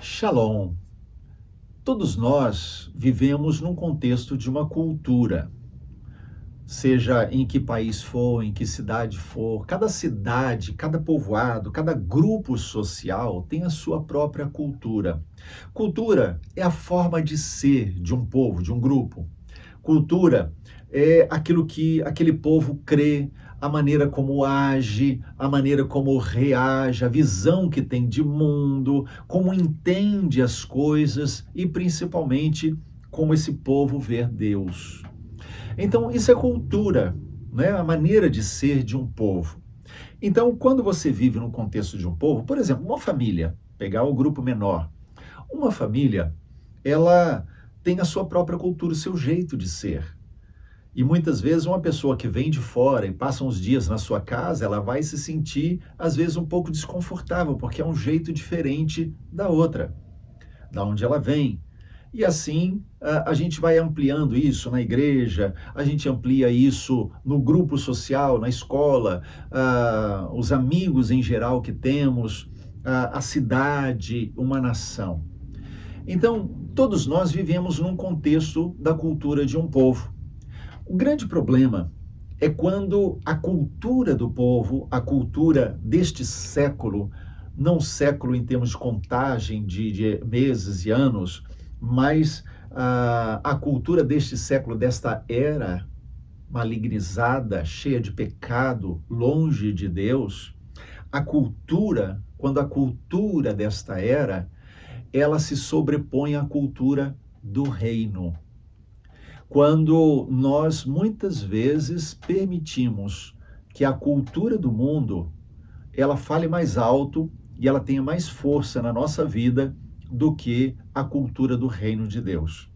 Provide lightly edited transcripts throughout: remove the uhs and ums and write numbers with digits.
Shalom. Todos nós vivemos num contexto de uma cultura, seja em que país for, em que cidade for, cada cidade, cada povoado, cada grupo social tem a sua própria cultura. Cultura é a forma de ser de um povo, de um grupo. Cultura é aquilo que aquele povo crê, a maneira como age, a maneira como reage, a visão que tem de mundo, como entende as coisas e principalmente como esse povo vê Deus. Então, isso é cultura, né? A maneira de ser de um povo. Então, quando você vive no contexto de um povo, por exemplo, uma família, pegar o grupo menor, uma família, ela tem a sua própria cultura, o seu jeito de ser. E muitas vezes uma pessoa que vem de fora e passa uns dias na sua casa, ela vai se sentir, às vezes, um pouco desconfortável, porque é um jeito diferente da outra, da onde ela vem. E assim, a gente vai ampliando isso na igreja, a gente amplia isso no grupo social, na escola, os amigos em geral que temos, a cidade, uma nação. Então, todos nós vivemos num contexto da cultura de um povo. O grande problema é quando a cultura do povo, a cultura deste século, não século em termos de contagem de meses e anos, mas a cultura deste século, desta era malignizada, cheia de pecado, longe de Deus, a cultura, quando a cultura desta era, ela se sobrepõe à cultura do reino. Quando nós muitas vezes permitimos que a cultura do mundo ela fale mais alto e ela tenha mais força na nossa vida do que a cultura do reino de Deus.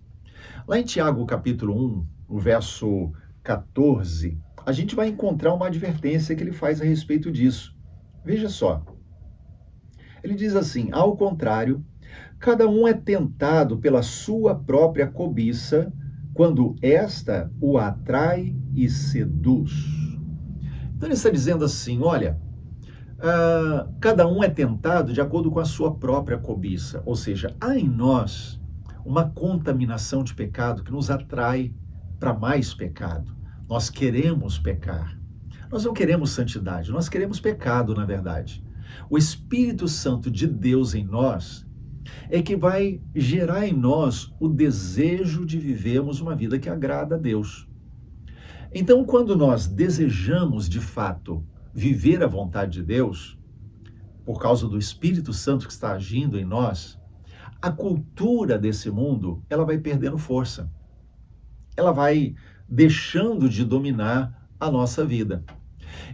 Lá em Tiago, capítulo 1, o verso 14, a gente vai encontrar uma advertência que ele faz a respeito disso. Veja só. Ele diz assim: ao contrário, cada um é tentado pela sua própria cobiça, quando esta o atrai e seduz. Então ele está dizendo assim: olha, cada um é tentado de acordo com a sua própria cobiça, ou seja, há em nós uma contaminação de pecado que nos atrai para mais pecado. Nós queremos pecar. Nós não queremos santidade, nós queremos pecado, na verdade. O Espírito Santo de Deus em nós é que vai gerar em nós o desejo de vivermos uma vida que agrada a Deus. Então, quando nós desejamos de fato viver a vontade de Deus, por causa do Espírito Santo que está agindo em nós, a cultura desse mundo, ela vai perdendo força. Ela vai deixando de dominar a nossa vida.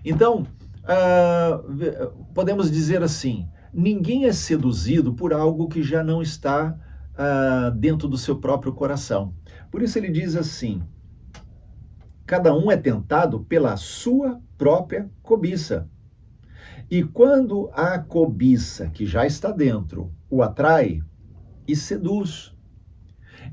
Então, podemos dizer assim, ninguém é seduzido por algo que já não está dentro do seu próprio coração. Por isso ele diz assim: cada um é tentado pela sua própria cobiça. E quando a cobiça que já está dentro o atrai e seduz.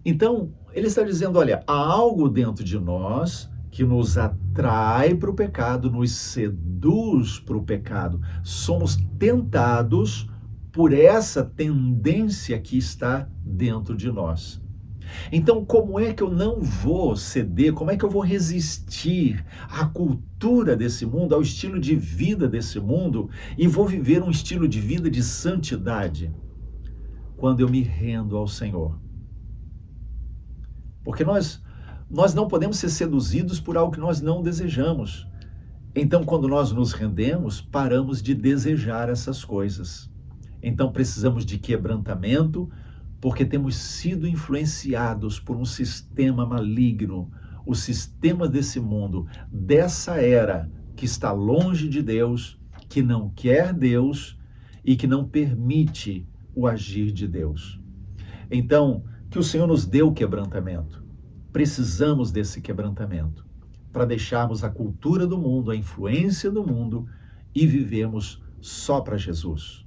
Então, ele está dizendo, olha, há algo dentro de nós que nos atrai para o pecado, nos seduz para o pecado. Somos tentados por essa tendência que está dentro de nós. Então, como é que eu não vou ceder? Como é que eu vou resistir à cultura desse mundo, ao estilo de vida desse mundo e vou viver um estilo de vida de santidade? Quando eu me rendo ao Senhor. Porque nós não podemos ser seduzidos por algo que nós não desejamos. Então, quando nós nos rendemos, paramos de desejar essas coisas. Então, precisamos de quebrantamento, porque temos sido influenciados por um sistema maligno, o sistema desse mundo, dessa era que está longe de Deus, que não quer Deus e que não permite o agir de Deus. Então, que o Senhor nos dê o quebrantamento. Precisamos desse quebrantamento para deixarmos a cultura do mundo, a influência do mundo e vivemos só para Jesus.